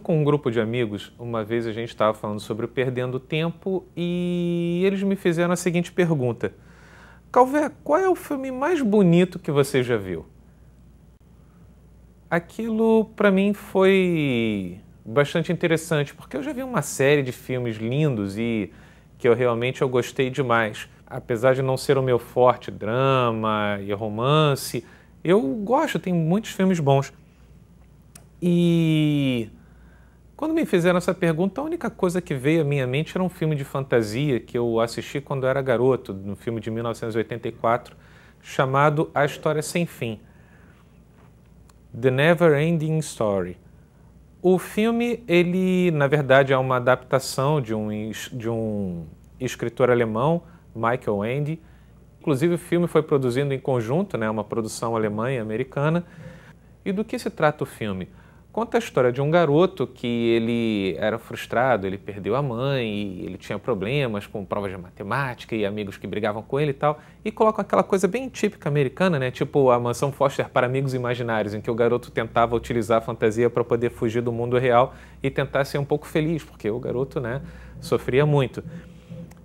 com um grupo de amigos, uma vez a gente estava falando sobre o Perdendo Tempo e eles me fizeram a seguinte pergunta: Calvé, qual é o filme mais bonito que você já viu? Aquilo para mim foi bastante interessante, porque eu já vi uma série de filmes lindos e que eu gostei demais. Apesar de não ser o meu forte, drama e romance, eu gosto, tem muitos filmes bons. E quando me fizeram essa pergunta, a única coisa que veio à minha mente era um filme de fantasia que eu assisti quando eu era garoto, um filme de 1984, chamado A História Sem Fim. The Never Ending Story. O filme, ele, na verdade, é uma adaptação de um escritor alemão, Michael Ende. Inclusive, o filme foi produzido em conjunto, né, uma produção alemã e americana. E do que se trata o filme? Conta a história de um garoto que ele era frustrado, ele perdeu a mãe, e ele tinha problemas com provas de matemática e amigos que brigavam com ele e tal, e coloca aquela coisa bem típica americana, né? Tipo a Mansão Foster para Amigos Imaginários, em que o garoto tentava utilizar a fantasia para poder fugir do mundo real e tentar ser um pouco feliz, porque o garoto, né, sofria muito.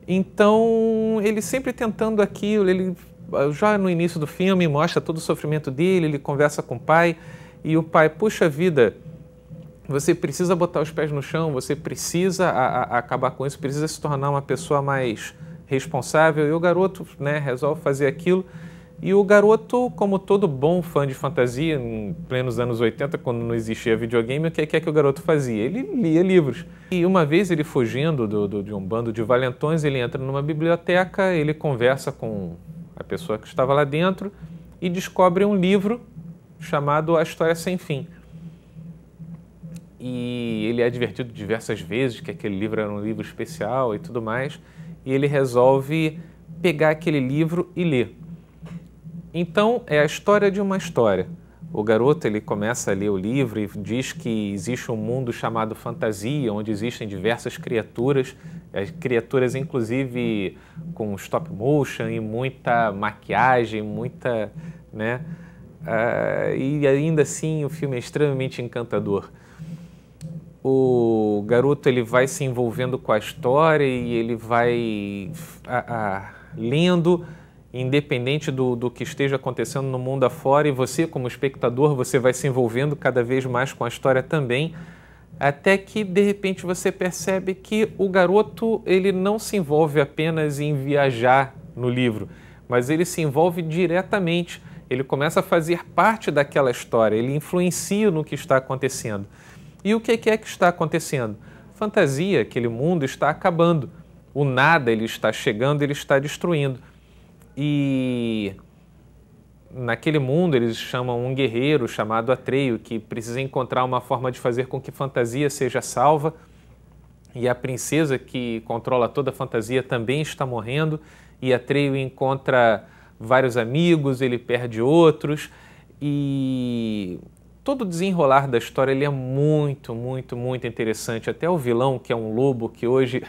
Então, ele sempre tentando aquilo, ele já no início do filme mostra todo o sofrimento dele, ele conversa com o pai, e o pai, puxa vida, você precisa botar os pés no chão, você precisa acabar com isso, precisa se tornar uma pessoa mais responsável. E o garoto, né, resolve fazer aquilo. E o garoto, como todo bom fã de fantasia, em plenos anos 80, quando não existia videogame, o que é que o garoto fazia? Ele lia livros. E uma vez ele fugindo de um bando de valentões, ele entra numa biblioteca, ele conversa com a pessoa que estava lá dentro e descobre um livro chamado A História Sem Fim. E ele é advertido diversas vezes que aquele livro era um livro especial e tudo mais, e ele resolve pegar aquele livro e ler. Então, é a história de uma história. O garoto, ele começa a ler o livro e diz que existe um mundo chamado fantasia, onde existem diversas criaturas, criaturas inclusive com stop motion e muita maquiagem, muita, né? E ainda assim o filme é extremamente encantador. O garoto, ele vai se envolvendo com a história e ele vai lendo, independente do que esteja acontecendo no mundo afora, e você, como espectador, você vai se envolvendo cada vez mais com a história também, até que de repente você percebe que o garoto, ele não se envolve apenas em viajar no livro, mas ele se envolve diretamente. Ele começa a fazer parte daquela história, ele influencia no que está acontecendo. E o que é que está acontecendo? Fantasia, aquele mundo está acabando. O nada, ele está chegando, ele está destruindo. E naquele mundo eles chamam um guerreiro chamado Atreio, que precisa encontrar uma forma de fazer com que fantasia seja salva. E a princesa que controla toda a fantasia também está morrendo. E Atreio encontra vários amigos, ele perde outros, e todo o desenrolar da história ele é muito, muito, muito interessante. Até o vilão, que é um lobo, que hoje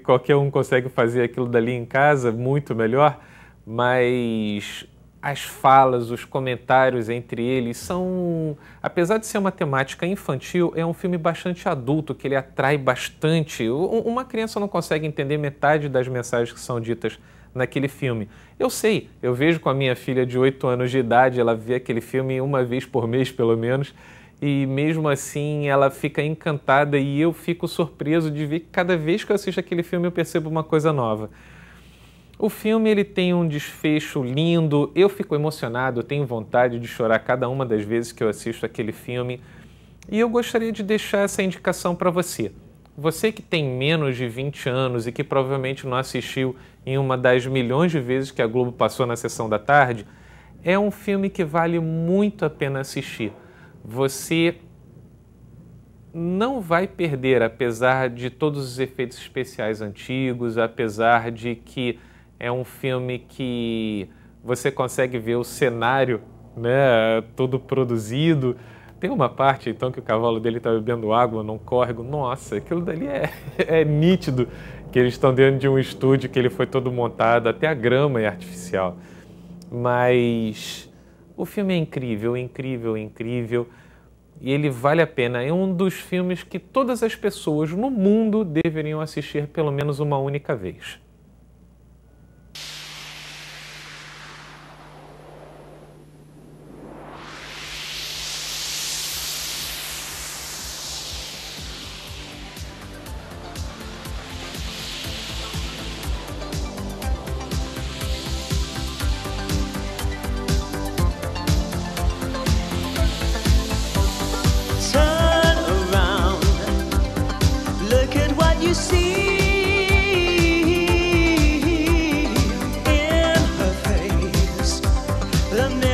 qualquer um consegue fazer aquilo dali em casa, muito melhor, mas as falas, os comentários entre eles são, apesar de ser uma temática infantil, é um filme bastante adulto, que ele atrai bastante. Uma criança não consegue entender metade das mensagens que são ditas naquele filme. Eu sei, eu vejo com a minha filha de 8 anos de idade, ela vê aquele filme uma vez por mês, pelo menos, e mesmo assim ela fica encantada e eu fico surpreso de ver que cada vez que eu assisto aquele filme eu percebo uma coisa nova. O filme, ele tem um desfecho lindo, eu fico emocionado, eu tenho vontade de chorar cada uma das vezes que eu assisto aquele filme, e eu gostaria de deixar essa indicação para você. Você que tem menos de 20 anos e que provavelmente não assistiu em uma das milhões de vezes que a Globo passou na sessão da tarde, é um filme que vale muito a pena assistir. Você não vai perder, apesar de todos os efeitos especiais antigos, apesar de que é um filme que você consegue ver o cenário, né, todo produzido. Tem uma parte, então, que o cavalo dele está bebendo água num córrego. Nossa, aquilo dali é nítido, que eles estão dentro de um estúdio que ele foi todo montado, até a grama é artificial. Mas o filme é incrível, incrível, incrível. E ele vale a pena. É um dos filmes que todas as pessoas no mundo deveriam assistir pelo menos uma única vez. You see in her face the